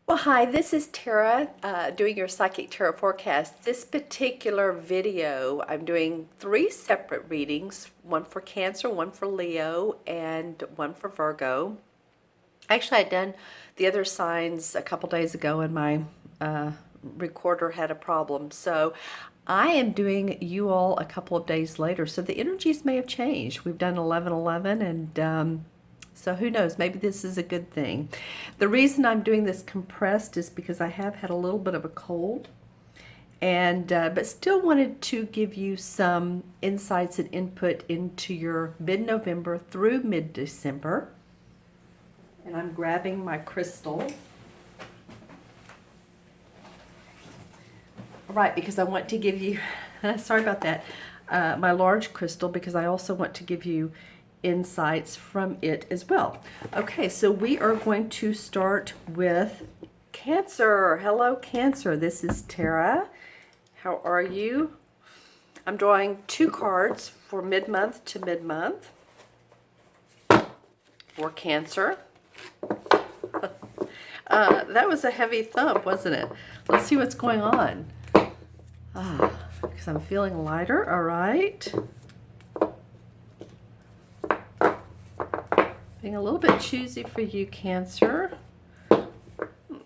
Well, hi, this is Tara doing your Psychic Tarot forecast. This particular video, I'm doing 3 separate readings, one for Cancer, one for Leo, and one for Virgo. Actually, I'd done the other signs a couple days ago and my recorder had a problem. So I am doing you all a couple of days later. So the energies may have changed. We've done 11/11 and so who knows, maybe this is a good thing. The reason I'm doing this compressed is because I have had a little bit of a cold, and but still wanted to give you some insights and input into your mid-November through mid-December. And I'm grabbing my crystal. Right, because I want to give you, sorry about that, my large crystal, because I also want to give you insights from it as well. Okay, so we are going to start with Cancer. Hello, Cancer. This is Tara. How are you? I'm drawing 2 cards for mid-month to mid-month for Cancer. That was a heavy thump, wasn't it? Let's see what's going on. Because I'm feeling lighter. All right. Being a little bit choosy for you, Cancer.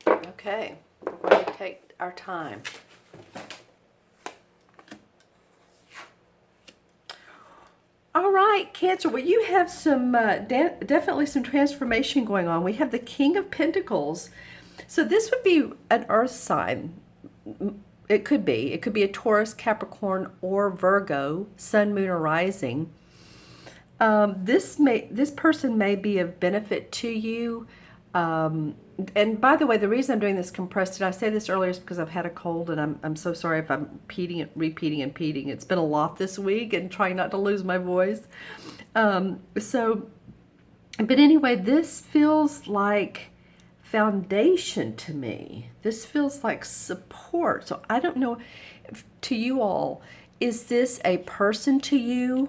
Okay, we're going to take our time. All right, Cancer, well, you have some, definitely some transformation going on. We have the King of Pentacles. So this would be an earth sign. It could be a Taurus, Capricorn, or Virgo, Sun, Moon, or Rising. This person may be of benefit to you. And by the way, the reason I'm doing this compressed, did I say this earlier, is because I've had a cold, and I'm so sorry if I'm repeating. It's been a lot this week, and trying not to lose my voice. But anyway, this feels like foundation to me. This feels like support. So I don't know, to you all, is this a person to you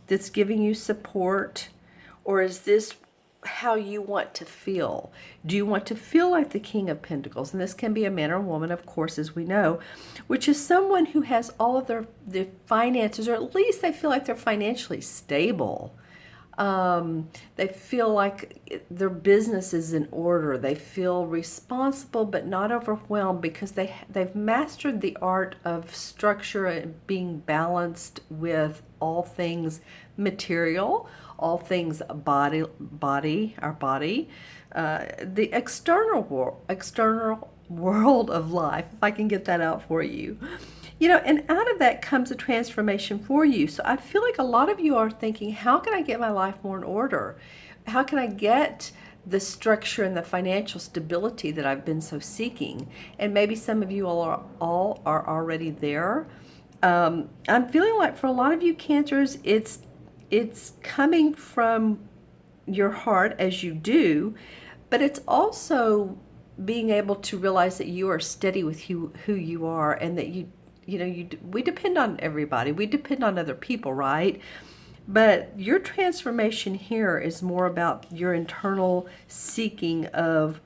that's giving you support, or is this how you want to feel? Do you want to feel like the King of Pentacles? And this can be a man or a woman, of course, as we know, which is someone who has all of their finances, or at least they feel like they're financially stable. They feel like their business is in order. They feel responsible but not overwhelmed, because they've mastered the art of structure and being balanced with all things material, all things body, our body, the external world of life, if I can get that out for you. You know, and out of that comes a transformation for you. So I feel like a lot of you are thinking, how can I get my life more in order? How can I get the structure and the financial stability that I've been so seeking? And maybe some of you all are already there. I'm feeling like for a lot of you Cancers, it's coming from your heart, as you do, but it's also being able to realize that you are steady with who you are, and that we depend on everybody. We depend on other people, right? But your transformation here is more about your internal seeking of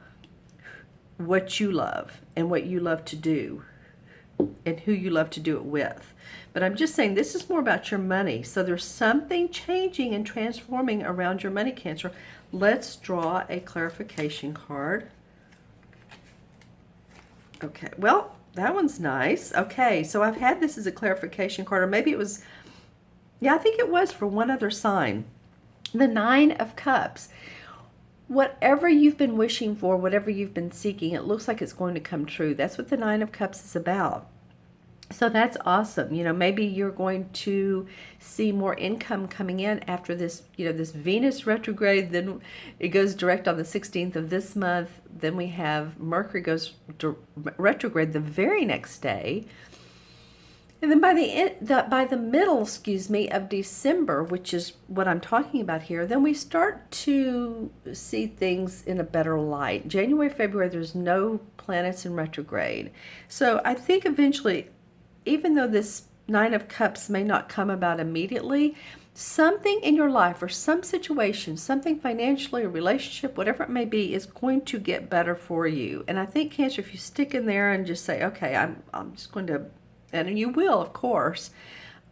what you love and what you love to do and who you love to do it with. But I'm just saying, this is more about your money. So there's something changing and transforming around your money, Cancer. Let's draw a clarification card. Okay, well, that one's nice. Okay, so I've had this as a clarification card, or maybe it was, yeah, I think it was for one other sign. The 9 of Cups. Whatever you've been wishing for, whatever you've been seeking, it looks like it's going to come true. That's what the 9 of Cups is about. So that's awesome. You know, maybe you're going to see more income coming in after this, this Venus retrograde. Then it goes direct on the 16th of this month. Then we have Mercury goes retrograde the very next day. And then by the middle, of December, which is what I'm talking about here, then we start to see things in a better light. January, February, there's no planets in retrograde. So I think eventually, even though this 9 of Cups may not come about immediately, something in your life or some situation, something financially, a relationship, whatever it may be, is going to get better for you. And I think, Cancer, if you stick in there and just say, okay, I'm just going to, and you will, of course,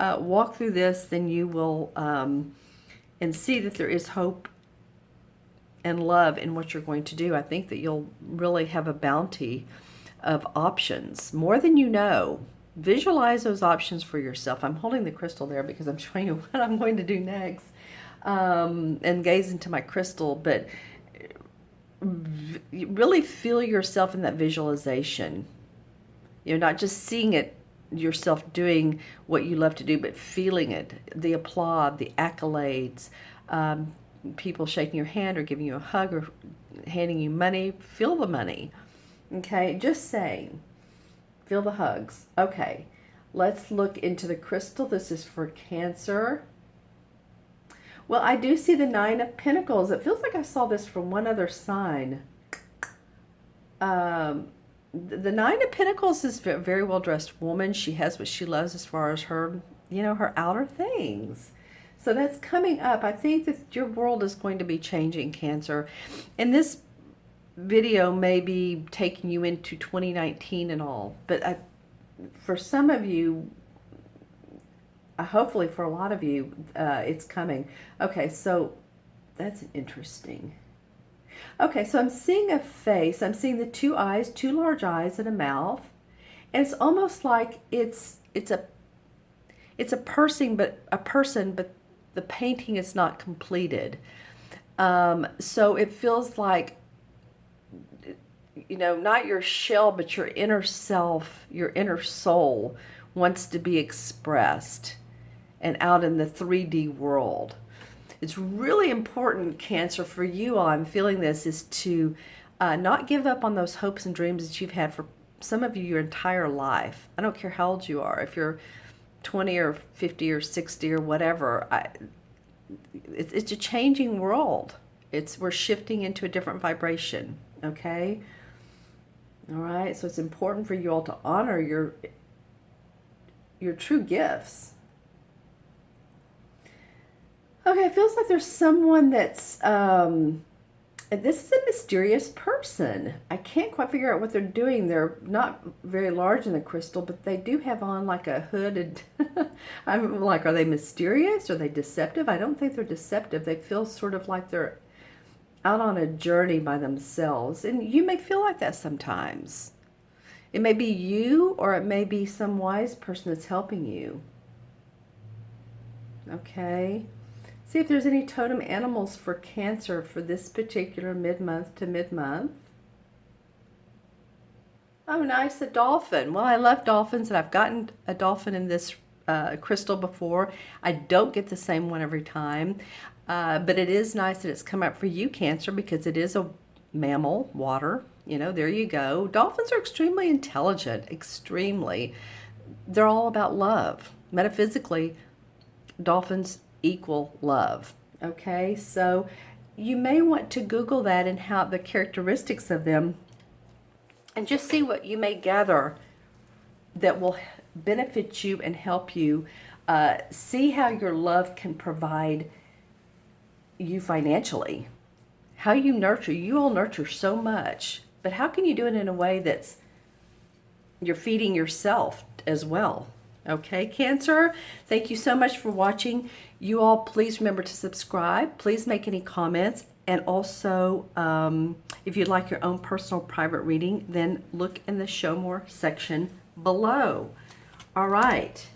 walk through this, then you will, and see that there is hope and love in what you're going to do. I think that you'll really have a bounty of options, more than you know. Visualize those options for yourself. I'm holding the crystal there because I'm showing you what I'm going to do next, and gaze into my crystal, but really feel yourself in that visualization. You're not just seeing it yourself doing what you love to do, but feeling it, the applaud, the accolades, people shaking your hand or giving you a hug or handing you money. Feel the money. Okay, just saying. Feel the hugs. Okay, let's look into the crystal. This is for Cancer. Well, I do see the Nine of Pentacles. It feels like I saw this from one other sign. The Nine of Pentacles is a very well-dressed woman. She has what she loves as far as her, her outer things. So that's coming up. I think that your world is going to be changing, Cancer. And this video may be taking you into 2019 and all. But for some of you, hopefully for a lot of you, it's coming. Okay, so that's interesting. Okay, so I'm seeing a face. I'm seeing the two eyes, two large eyes and a mouth. And it's almost like it's a person, but the painting is not completed. So it feels like, not your shell, but your inner self, your inner soul wants to be expressed and out in the 3D world. It's really important, Cancer, for you, all I'm feeling this, is to not give up on those hopes and dreams that you've had for some of you your entire life. I don't care how old you are. If you're 20 or 50 or 60 or whatever, it's a changing world. We're shifting into a different vibration, okay? All right, so it's important for you all to honor your true gifts. Okay, it feels like there's someone that's, this is a mysterious person. I can't quite figure out what they're doing. They're not very large in the crystal, but they do have on like a hooded, I'm like, are they mysterious? Are they deceptive? I don't think they're deceptive. They feel sort of like they're out on a journey by themselves. And you may feel like that sometimes. It may be you, or it may be some wise person that's helping you. Okay. See if there's any totem animals for Cancer for this particular mid-month to mid-month. Oh, nice, a dolphin. Well, I love dolphins, and I've gotten a dolphin in this crystal before. I don't get the same one every time, but it is nice that it's come up for you, Cancer, because it is a mammal, water. There you go. Dolphins are extremely intelligent, extremely. They're all about love. Metaphysically, dolphins equal love. Okay, so you may want to Google that and how the characteristics of them, and just see what you may gather that will benefit you and help you see how your love can provide you financially. How you all nurture so much, but how can you do it in a way that's you're feeding yourself as well? Okay, Cancer, thank you so much for watching. You all, please remember to subscribe. Please make any comments. And also, if you'd like your own personal private reading, then look in the Show More section below. All right.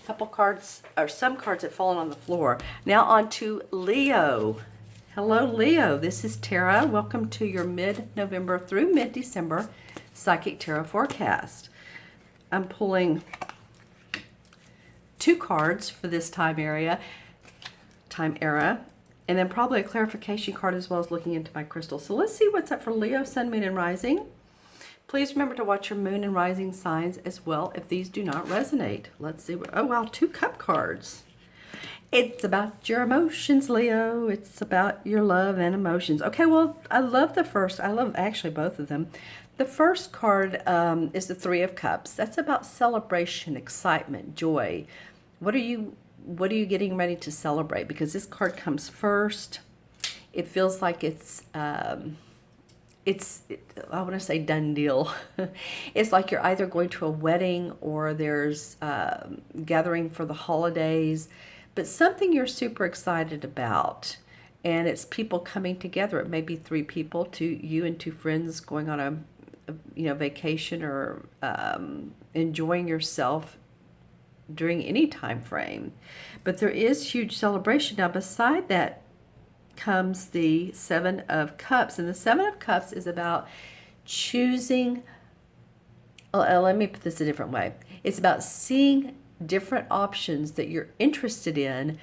A couple cards, or some cards have fallen on the floor. Now on to Leo. Hello, Leo. This is Tara. Welcome to your mid-November through mid-December Psychic Tarot forecast. I'm pulling 2 cards for this time era, and then probably a clarification card as well as looking into my crystal. So let's see what's up for Leo, Sun, Moon, and Rising. Please remember to watch your Moon and Rising signs as well if these do not resonate. Let's see. Oh, wow, 2 cup cards. It's about your emotions, Leo. It's about your love and emotions. Okay, well, I love the first. I love actually both of them. The first card is the 3 of Cups. That's about celebration, excitement, joy, what are you getting ready to celebrate? Because this card comes first. It feels like I want to say done deal. It's like you're either going to a wedding or there's gathering for the holidays, but something you're super excited about. And it's people coming together. It may be 3 people, you and 2 friends going on a vacation or enjoying yourself during any time frame. But there is huge celebration. Now beside that comes the 7 of Cups, and the 7 of Cups is about choosing, let me put this a different way. It's about seeing different options that you're interested in,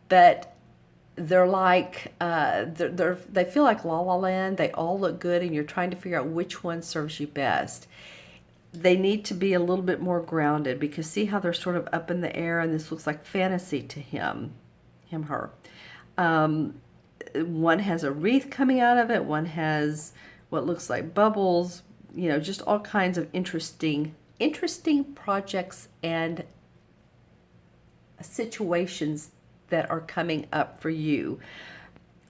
but they're like they feel like La La Land. They all look good, and you're trying to figure out which one serves you best. They need to be a little bit more grounded, because see how they're sort of up in the air, and this looks like fantasy to her. One has a wreath coming out of it. One has what looks like bubbles, just all kinds of interesting projects and situations that are coming up for you,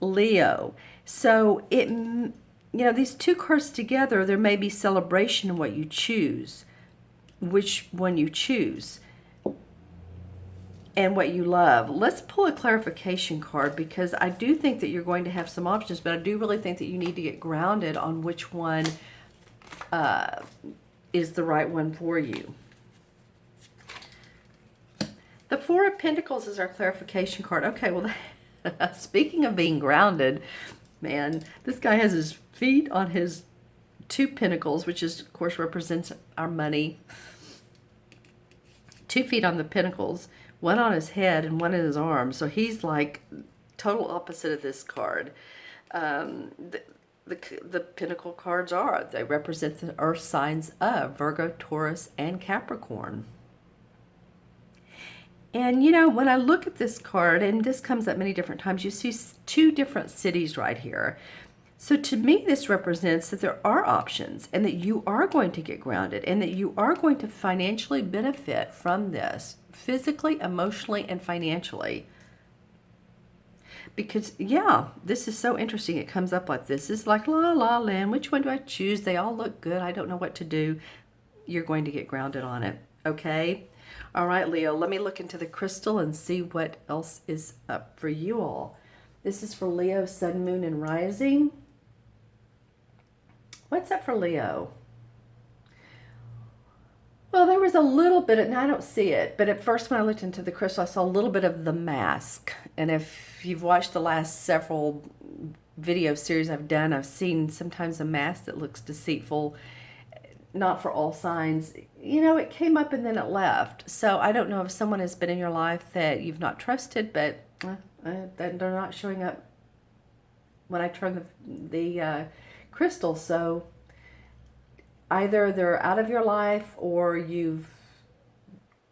Leo. So these 2 cards together, there may be celebration in what you choose, which one you choose, and what you love. Let's pull a clarification card, because I do think that you're going to have some options, but I do really think that you need to get grounded on which one is the right one for you. The 4 of Pentacles is our clarification card. Okay, well, speaking of being grounded, man, this guy has his feet on his 2 pentacles, which is, of course, represents our money. 2 feet on the pentacles, 1 on his head and 1 in his arms. So he's like total opposite of this card. The pentacle cards they represent the earth signs of Virgo, Taurus, and Capricorn. And when I look at this card, and this comes up many different times, you see 2 different cities right here. So to me, this represents that there are options, and that you are going to get grounded, and that you are going to financially benefit from this, physically, emotionally, and financially. Because, this is so interesting. It comes up like this. It's like La La Land. Which one do I choose? They all look good. I don't know what to do. You're going to get grounded on it. Okay? All right, Leo, let me look into the crystal and see what else is up for you all. This is for Leo, Sun, Moon, and Rising. What's up for Leo? Well, there was a little bit, and I don't see it, but at first when I looked into the crystal, I saw a little bit of the mask. And if you've watched the last several video series I've done, I've seen sometimes a mask that looks deceitful, not for all signs. It came up and then it left. So I don't know if someone has been in your life that you've not trusted, but they're not showing up when I turn the crystal. So either they're out of your life or you've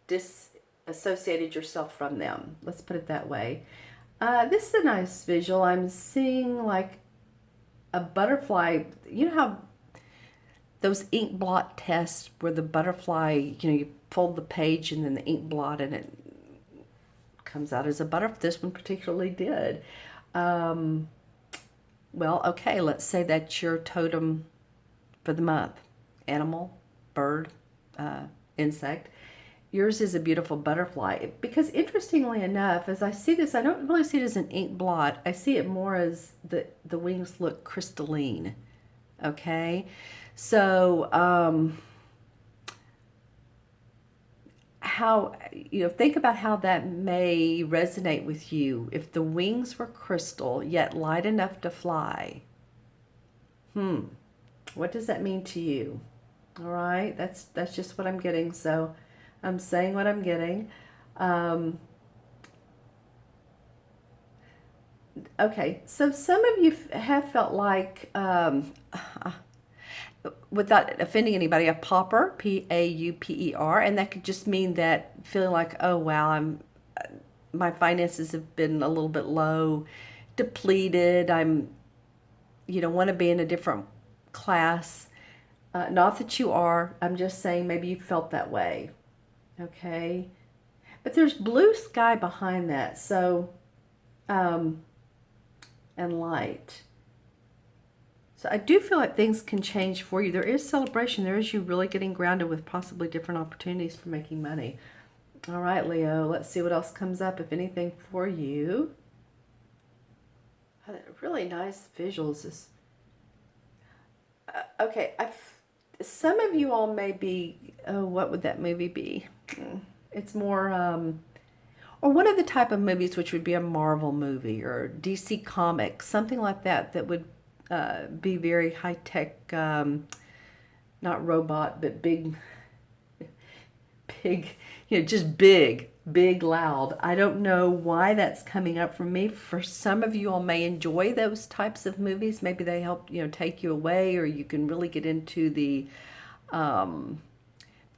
disassociated yourself from them. Let's put it that way. This is a nice visual. I'm seeing like a butterfly. You know how those ink blot tests where the butterfly, you fold the page and then the ink blot and it comes out as a butterfly. This one particularly did. Well, okay, let's say that's your totem for the month. Animal, bird, insect. Yours is a beautiful butterfly. Because interestingly enough, as I see this, I don't really see it as an ink blot. I see it more as the wings look crystalline. Okay? So, think about how that may resonate with you if the wings were crystal yet light enough to fly. What does that mean to you? All right, that's just what I'm getting. So I'm saying what I'm getting. Okay, so some of you have felt like, without offending anybody, a pauper, P-A-U-P-E-R, and that could just mean that feeling like, oh wow, my finances have been a little bit low, depleted. I'm, want to be in a different class. Not that you are. I'm just saying maybe you felt that way. Okay, But there's blue sky behind that, so, and light. So I do feel like things can change for you. There is celebration. There is you really getting grounded with possibly different opportunities for making money. All right, Leo, let's see what else comes up, if anything, for you. Really nice visuals. Okay, some of you all may be, oh, what would that movie be? It's more, or one of the type of movies which would be a Marvel movie or DC Comics, something like that, that would be very high-tech, not robot, but big, just big, loud. I don't know why that's coming up for me. For some of you all may enjoy those types of movies. Maybe they help, take you away, or you can really get into the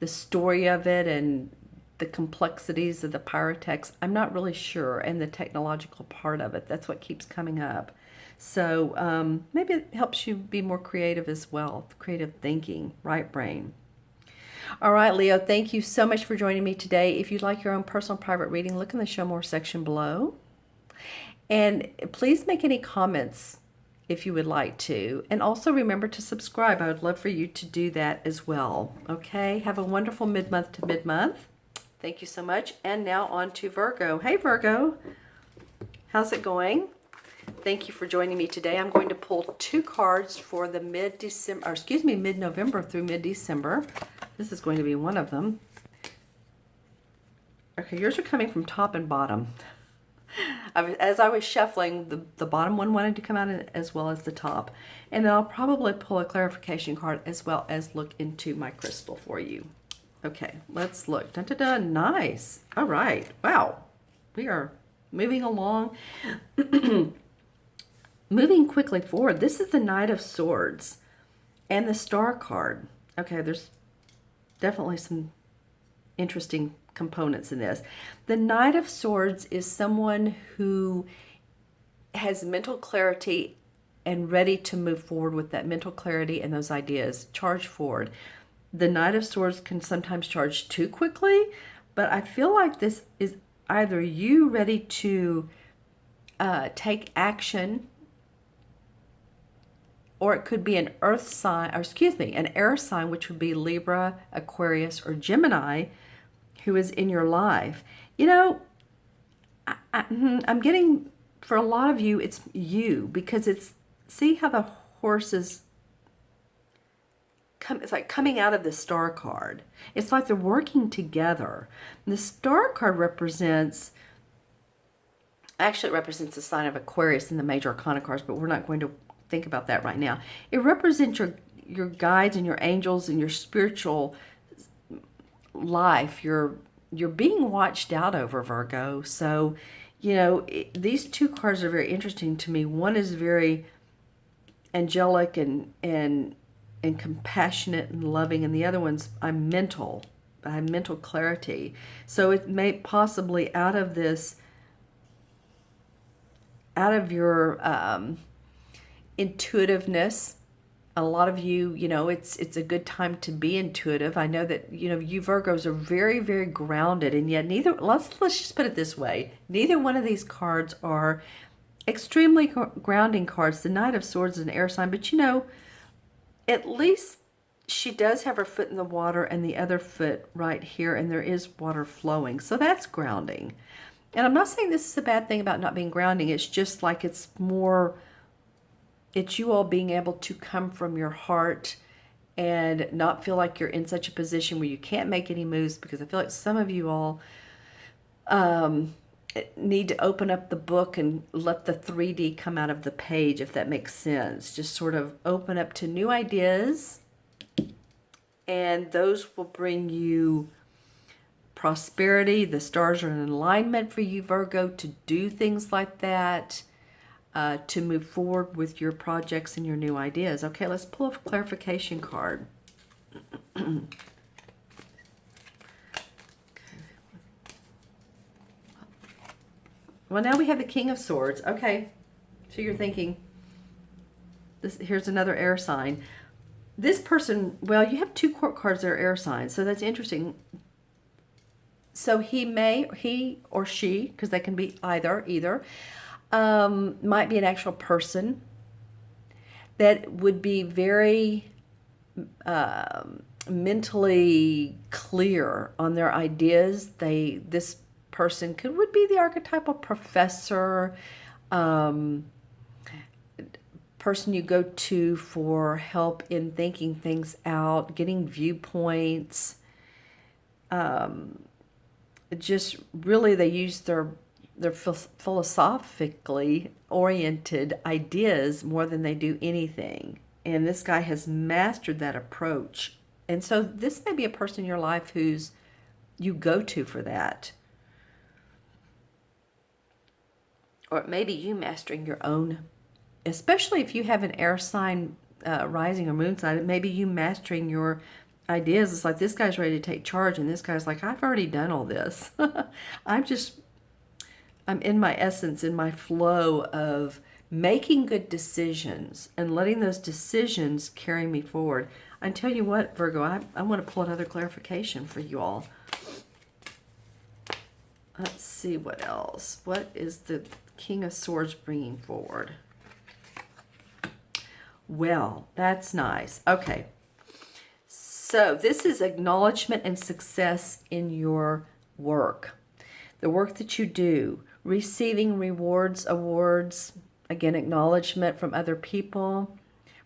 story of it and the complexities of the pyrotechs. I'm not really sure, and the technological part of it. That's what keeps coming up. So maybe it helps you be more creative as well. Creative thinking, right brain. All right, Leo, thank you so much for joining me today. If you'd like your own personal private reading, look in the Show More section below. And please make any comments if you would like to. And also remember to subscribe. I would love for you to do that as well. Okay, have a wonderful mid-month to mid-month. Thank you so much. And now on to Virgo. Hey, Virgo. How's it going? Thank you for joining me today. I'm going to pull 2 cards for the mid-November through mid-December. This is going to be one of them. Okay, yours are coming from top and bottom. As I was shuffling, the bottom one wanted to come out as well as the top. And then I'll probably pull a clarification card as well as look into my crystal for you. Okay, let's look. Dun, dun, dun. Nice. All right. Wow. We are moving along. Moving quickly forward. This is the Knight of Swords and the Star card. Okay, there's definitely some interesting components in this. The Knight of Swords is someone who has mental clarity and ready to move forward with that mental clarity and those ideas. Charge forward. The Knight of Swords can sometimes charge too quickly, but I feel like this is either you ready to take action, or it could be an earth sign, or an air sign, which would be Libra, Aquarius, or Gemini, who is in your life. I'm getting, for a lot of you, it's you, because see how the horse is, it's like coming out of the Star card. It's like they're working together. And the Star card represents the sign of Aquarius in the major arcana cards, but we're not going to think about that right now. It represents your guides and your angels and your spiritual life. You're being watched out over, Virgo. So, these 2 cards are very interesting to me. One is very angelic and compassionate and loving, and the other one's I have mental clarity. So it may possibly out of your intuitiveness. A lot of you, it's a good time to be intuitive. I know that, you Virgos are very, very grounded, and yet let's just put it this way. Neither one of these cards are extremely grounding cards. The Knight of Swords is an air sign, but at least she does have her foot in the water and the other foot right here, and there is water flowing. So that's grounding. And I'm not saying this is a bad thing about not being grounding. It's just like it's you all being able to come from your heart and not feel like you're in such a position where you can't make any moves, because I feel like some of you all need to open up the book and let the 3D come out of the page, if that makes sense. Just sort of open up to new ideas, and those will bring you prosperity. The stars are in alignment for you, Virgo, to do things like that, to move forward with your projects and your new ideas. Okay, let's pull a clarification card. Well, now we have the King of Swords. Okay, so you're thinking, here's another air sign. This person, well, you have 2 court cards that are air signs, so that's interesting. So he or she, because they can be either, might be an actual person that would be very mentally clear on their ideas. This person would be the archetypal professor, person you go to for help in thinking things out, getting viewpoints. Just really, they use their philosophically oriented ideas more than they do anything. And this guy has mastered that approach. And so this may be a person in your life who's you go to for that. Or it may be you mastering your own, especially if you have an air sign rising or moon sign, it may be you mastering your ideas. It's like this guy's ready to take charge and this guy's like, I've already done all this. I'm in my essence, in my flow of making good decisions and letting those decisions carry me forward. I tell you what, Virgo, I want to pull another clarification for you all. Let's see what else. What is the King of Swords bringing forward? Well, that's nice. Okay. So this is acknowledgement and success in your work. The work that you do, receiving rewards, awards, again, acknowledgement from other people.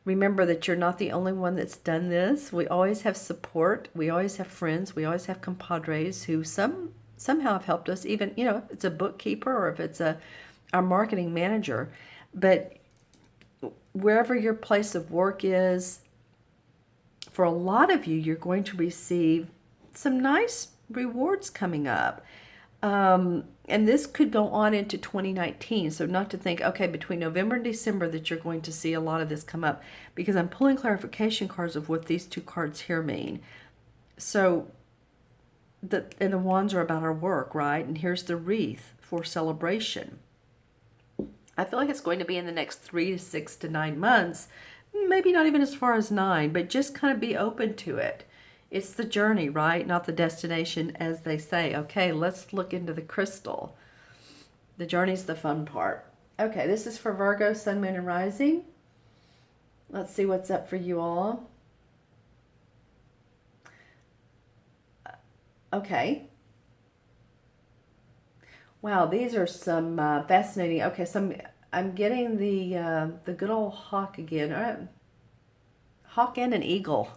Remember that you're not the only one that's done this. We always have support. We always have friends. We always have compadres who somehow have helped us. Even, if it's a bookkeeper or if it's our marketing manager. But wherever your place of work is, for a lot of you, you're going to receive some nice rewards coming up. And this could go on into 2019. So not to think, okay, between November and December that you're going to see a lot of this come up, because I'm pulling clarification cards of what these two cards here mean. So, and the wands are about our work, right? And here's the wreath for celebration. I feel like it's going to be in the next 3 to 6 to 9 months, maybe not even as far as 9, but just kind of be open to it. It's the journey, right? Not the destination, as they say. Okay, let's look into the crystal. The journey's the fun part. Okay, this is for Virgo, Sun, Moon, and Rising. Let's see what's up for you all. Okay. Wow, these are some fascinating. Okay, so I'm getting the good old hawk again. All right. Hawk and an eagle.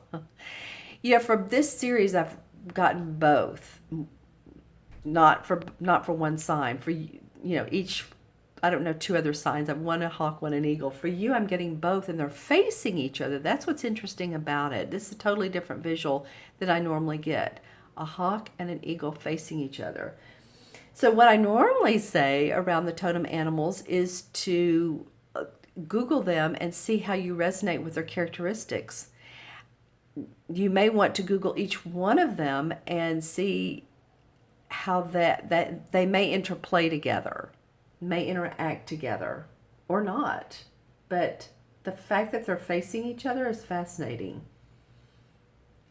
For this series, I've gotten both. Not for one sign. For each, I don't know, 2 other signs. I've one a hawk, one an eagle. For you, I'm getting both, and they're facing each other. That's what's interesting about it. This is a totally different visual than I normally get. A hawk and an eagle facing each other. So what I normally say around the totem animals is to Google them and see how you resonate with their characteristics. You may want to Google each one of them and see how that they may interplay together, may interact together, or not. But the fact that they're facing each other is fascinating.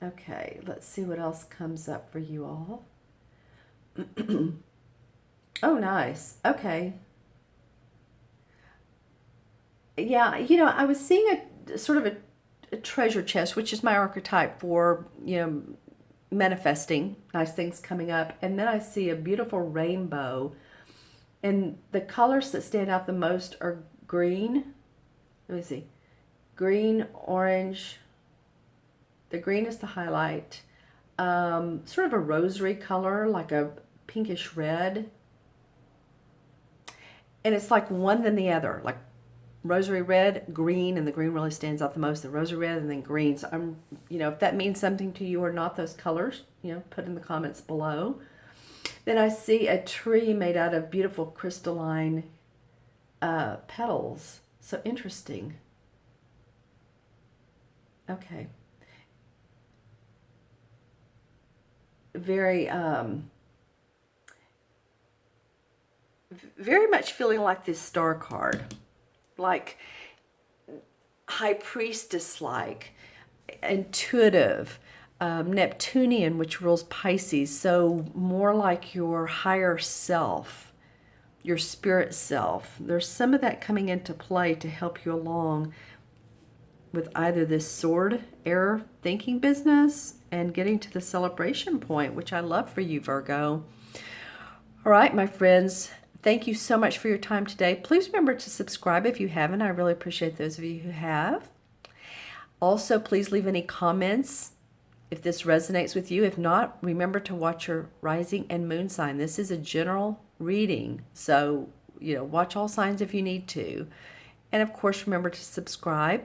Okay, let's see what else comes up for you all. Oh, nice. Okay. Yeah, I was seeing a sort of a treasure chest, which is my archetype for, manifesting nice things coming up. And then I see a beautiful rainbow. And the colors that stand out the most are green. Let me see. Green, orange. The green is the highlight. Sort of a rosary color, like a pinkish red. And it's like one then the other, like rosary red, green, and the green really stands out the most. The rosary red and then green. So I'm, if that means something to you or not, those colors, put in the comments below. Then I see a tree made out of beautiful crystalline petals. So interesting. Okay. Very, very much feeling like this star card, like high priestess-like, intuitive, Neptunian, which rules Pisces, so more like your higher self, your spirit self. There's some of that coming into play to help you along with either this sword error thinking business and getting to the celebration point, which I love for you, Virgo. All right, my friends, thank you so much for your time today. Please remember to subscribe if you haven't. I really appreciate those of you who have. Also, please leave any comments if this resonates with you. If not, remember to watch your rising and moon sign. This is a general reading, so watch all signs if you need to. And of course, remember to subscribe.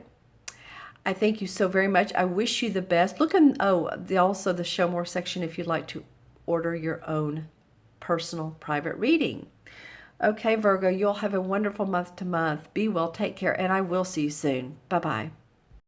I thank you so very much. I wish you the best. Look in also the show more section if you'd like to order your own personal private reading. Okay, Virgo, you'll have a wonderful month to month. Be well, take care, and I will see you soon. Bye-bye.